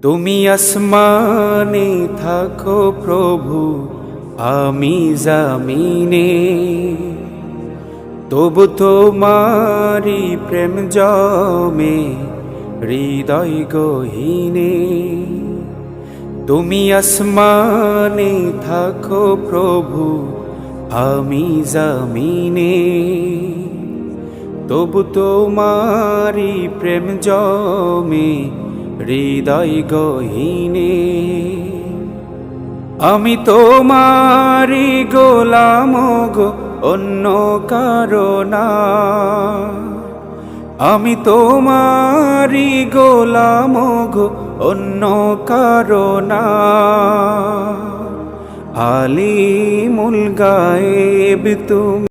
তুমি আসমানে থাকো প্রভু, আমি জামিনে, তবু তোমারি প্রেম জমে হৃদয় গহীনে। তুমি আসমানে থাকো প্রভু, আমি জামিনে, তবু তোমারি প্রেম জমে হৃদয় গহীনে। আমি তোমারি গোলাম গো, অন্য কারো না। আমি তোমারি গোলাম গো, অন্য কারো না। আলিমুল গায়েব তুমি।